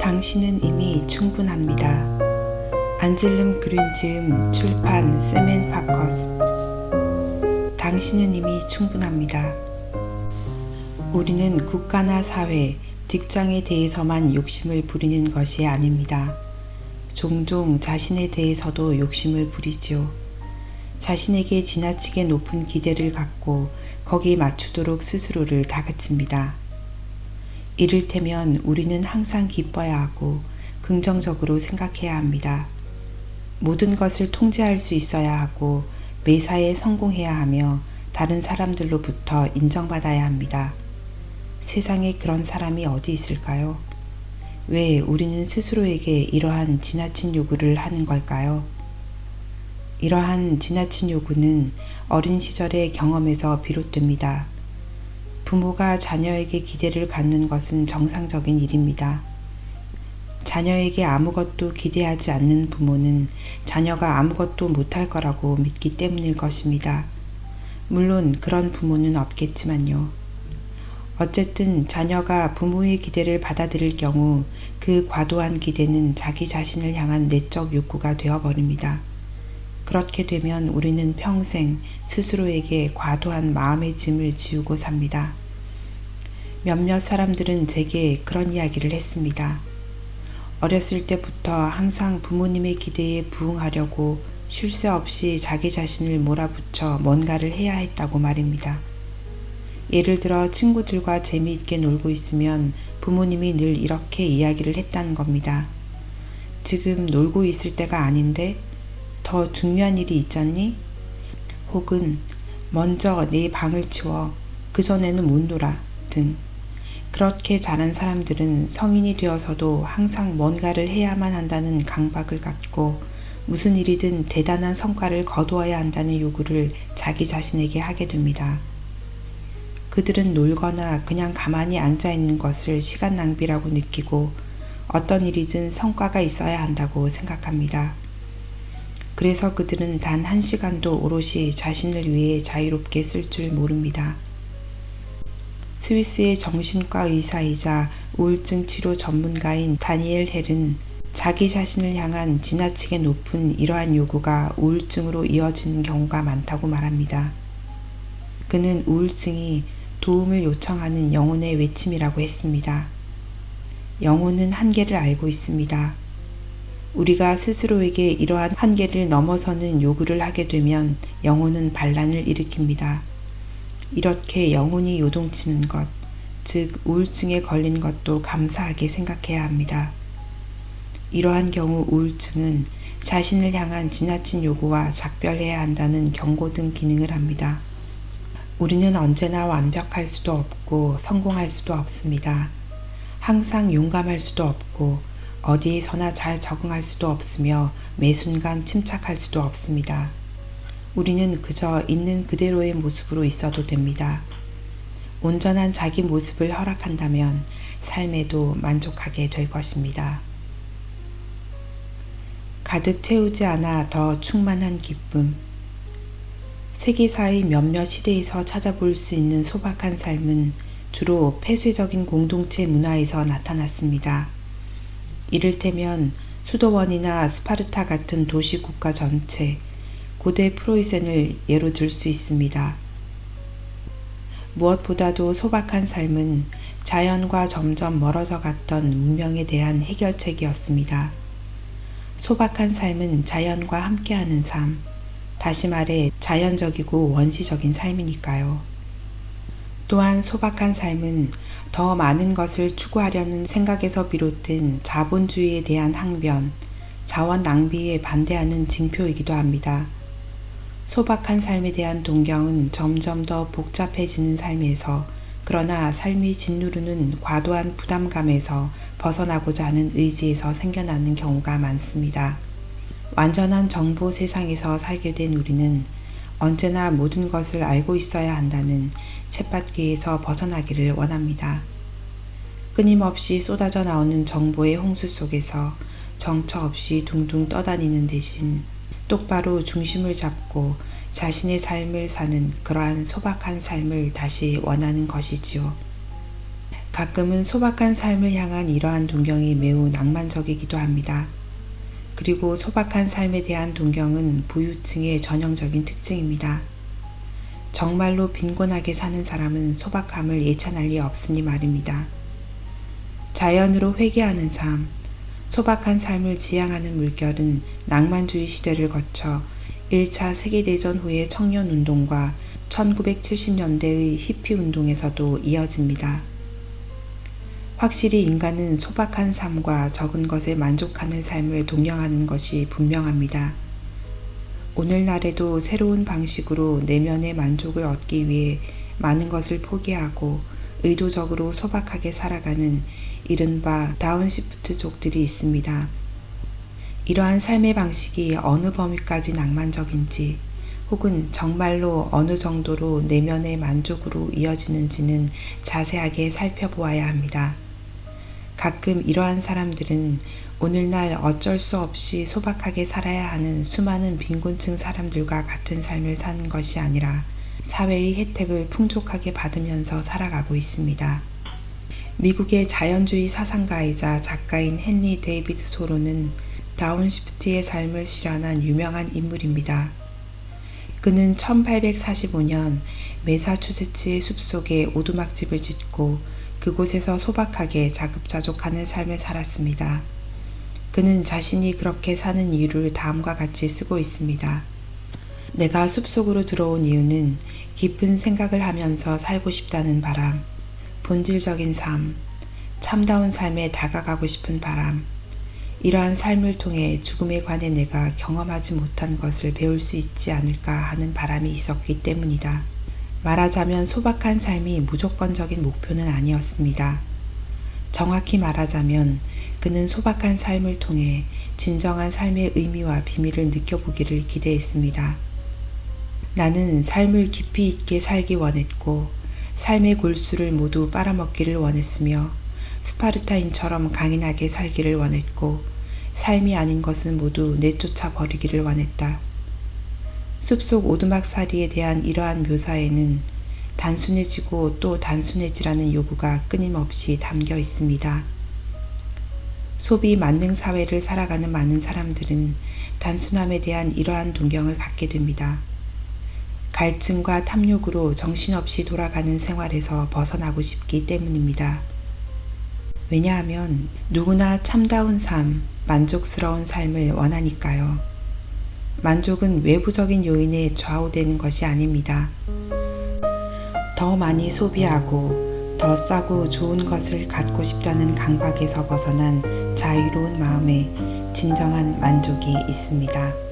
당신은 이미 충분합니다. 안젤름 그린즈음 출판 세멘 파커스. 당신은 이미 충분합니다. 우리는 국가나 사회, 직장에 대해서만 욕심을 부리는 것이 아닙니다. 종종 자신에 대해서도 욕심을 부리지요. 자신에게 지나치게 높은 기대를 갖고 거기에 맞추도록 스스로를 다그칩니다. 이를테면 우리는 항상 기뻐야 하고 긍정적으로 생각해야 합니다. 모든 것을 통제할 수 있어야 하고 매사에 성공해야 하며 다른 사람들로부터 인정받아야 합니다. 세상에 그런 사람이 어디 있을까요? 왜 우리는 스스로에게 이러한 지나친 요구를 하는 걸까요? 이러한 지나친 요구는 어린 시절의 경험에서 비롯됩니다. 부모가 자녀에게 기대를 갖는 것은 정상적인 일입니다. 자녀에게 아무것도 기대하지 않는 부모는 자녀가 아무것도 못할 거라고 믿기 때문일 것입니다. 물론 그런 부모는 없겠지만요. 어쨌든 자녀가 부모의 기대를 받아들일 경우 그 과도한 기대는 자기 자신을 향한 내적 욕구가 되어버립니다. 그렇게 되면 우리는 평생 스스로에게 과도한 마음의 짐을 지우고 삽니다. 몇몇 사람들은 제게 그런 이야기를 했습니다. 어렸을 때부터 항상 부모님의 기대에 부응하려고 쉴 새 없이 자기 자신을 몰아붙여 뭔가를 해야 했다고 말입니다. 예를 들어 친구들과 재미있게 놀고 있으면 부모님이 늘 이렇게 이야기를 했다는 겁니다. 지금 놀고 있을 때가 아닌데 더 중요한 일이 있잖니? 혹은 먼저 내 방을 치워. 그 전에는 못 놀아. 등. 그렇게 자란 사람들은 성인이 되어서도 항상 뭔가를 해야만 한다는 강박을 갖고 무슨 일이든 대단한 성과를 거두어야 한다는 요구를 자기 자신에게 하게 됩니다. 그들은 놀거나 그냥 가만히 앉아 있는 것을 시간 낭비라고 느끼고 어떤 일이든 성과가 있어야 한다고 생각합니다. 그래서 그들은 단 1시간도 오롯이 자신을 위해 자유롭게 쓸 줄 모릅니다. 스위스의 정신과 의사이자 우울증 치료 전문가인 다니엘 헬은 자기 자신을 향한 지나치게 높은 이러한 요구가 우울증으로 이어지는 경우가 많다고 말합니다. 그는 우울증이 도움을 요청하는 영혼의 외침이라고 했습니다. 영혼은 한계를 알고 있습니다. 우리가 스스로에게 이러한 한계를 넘어서는 요구를 하게 되면 영혼은 반란을 일으킵니다. 이렇게 영혼이 요동치는 것, 즉 우울증에 걸린 것도 감사하게 생각해야 합니다. 이러한 경우 우울증은 자신을 향한 지나친 요구와 작별해야 한다는 경고 등 기능을 합니다. 우리는 언제나 완벽할 수도 없고 성공할 수도 없습니다. 항상 용감할 수도 없고 어디에서나 잘 적응할 수도 없으며 매 순간 침착할 수도 없습니다. 우리는 그저 있는 그대로의 모습으로 있어도 됩니다. 온전한 자기 모습을 허락한다면 삶에도 만족하게 될 것입니다. 가득 채우지 않아 더 충만한 기쁨. 세계사의 몇몇 시대에서 찾아볼 수 있는 소박한 삶은 주로 폐쇄적인 공동체 문화에서 나타났습니다. 이를테면 수도원이나 스파르타 같은 도시 국가 전체, 고대 프로이센을 예로 들 수 있습니다. 무엇보다도 소박한 삶은 자연과 점점 멀어져 갔던 문명에 대한 해결책이었습니다. 소박한 삶은 자연과 함께하는 삶, 다시 말해 자연적이고 원시적인 삶이니까요. 또한 소박한 삶은 더 많은 것을 추구하려는 생각에서 비롯된 자본주의에 대한 항변, 자원 낭비에 반대하는 징표이기도 합니다. 소박한 삶에 대한 동경은 점점 더 복잡해지는 삶에서 그러나 삶이 짓누르는 과도한 부담감에서 벗어나고자 하는 의지에서 생겨나는 경우가 많습니다. 완전한 정보 세상에서 살게 된 우리는 언제나 모든 것을 알고 있어야 한다는 쳇바퀴에서 벗어나기를 원합니다. 끊임없이 쏟아져 나오는 정보의 홍수 속에서 정처 없이 둥둥 떠다니는 대신 똑바로 중심을 잡고 자신의 삶을 사는 그러한 소박한 삶을 다시 원하는 것이지요. 가끔은 소박한 삶을 향한 이러한 동경이 매우 낭만적이기도 합니다. 그리고 소박한 삶에 대한 동경은 부유층의 전형적인 특징입니다. 정말로 빈곤하게 사는 사람은 소박함을 예찬할 리 없으니 말입니다. 자연으로 회귀하는 삶, 소박한 삶을 지향하는 물결은 낭만주의 시대를 거쳐 1차 세계대전 후의 청년운동과 1970년대의 히피운동에서도 이어집니다. 확실히 인간은 소박한 삶과 적은 것에 만족하는 삶을 동경하는 것이 분명합니다. 오늘날에도 새로운 방식으로 내면의 만족을 얻기 위해 많은 것을 포기하고 의도적으로 소박하게 살아가는 이른바 다운시프트족들이 있습니다. 이러한 삶의 방식이 어느 범위까지 낭만적인지 혹은 정말로 어느 정도로 내면의 만족으로 이어지는지는 자세하게 살펴보아야 합니다. 가끔 이러한 사람들은 오늘날 어쩔 수 없이 소박하게 살아야 하는 수많은 빈곤층 사람들과 같은 삶을 사는 것이 아니라 사회의 혜택을 풍족하게 받으면서 살아가고 있습니다. 미국의 자연주의 사상가이자 작가인 헨리 데이비드 소로는 다운시프트의 삶을 실현한 유명한 인물입니다. 그는 1845년 매사추세츠의 숲속에 오두막집을 짓고 그곳에서 소박하게 자급자족하는 삶을 살았습니다. 그는 자신이 그렇게 사는 이유를 다음과 같이 쓰고 있습니다. 내가 숲속으로 들어온 이유는 깊은 생각을 하면서 살고 싶다는 바람, 본질적인 삶, 참다운 삶에 다가가고 싶은 바람, 이러한 삶을 통해 죽음에 관해 내가 경험하지 못한 것을 배울 수 있지 않을까 하는 바람이 있었기 때문이다. 말하자면 소박한 삶이 무조건적인 목표는 아니었습니다. 정확히 말하자면 그는 소박한 삶을 통해 진정한 삶의 의미와 비밀을 느껴보기를 기대했습니다. 나는 삶을 깊이 있게 살기 원했고 삶의 골수를 모두 빨아먹기를 원했으며 스파르타인처럼 강인하게 살기를 원했고 삶이 아닌 것은 모두 내쫓아 버리기를 원했다. 숲속 오두막살이에 대한 이러한 묘사에는 단순해지고 또 단순해지라는 요구가 끊임없이 담겨 있습니다. 소비 만능 사회를 살아가는 많은 사람들은 단순함에 대한 이러한 동경을 갖게 됩니다. 갈증과 탐욕으로 정신없이 돌아가는 생활에서 벗어나고 싶기 때문입니다. 왜냐하면 누구나 참다운 삶, 만족스러운 삶을 원하니까요. 만족은 외부적인 요인에 좌우되는 것이 아닙니다. 더 많이 소비하고 더 싸고 좋은 것을 갖고 싶다는 강박에서 벗어난 자유로운 마음에 진정한 만족이 있습니다.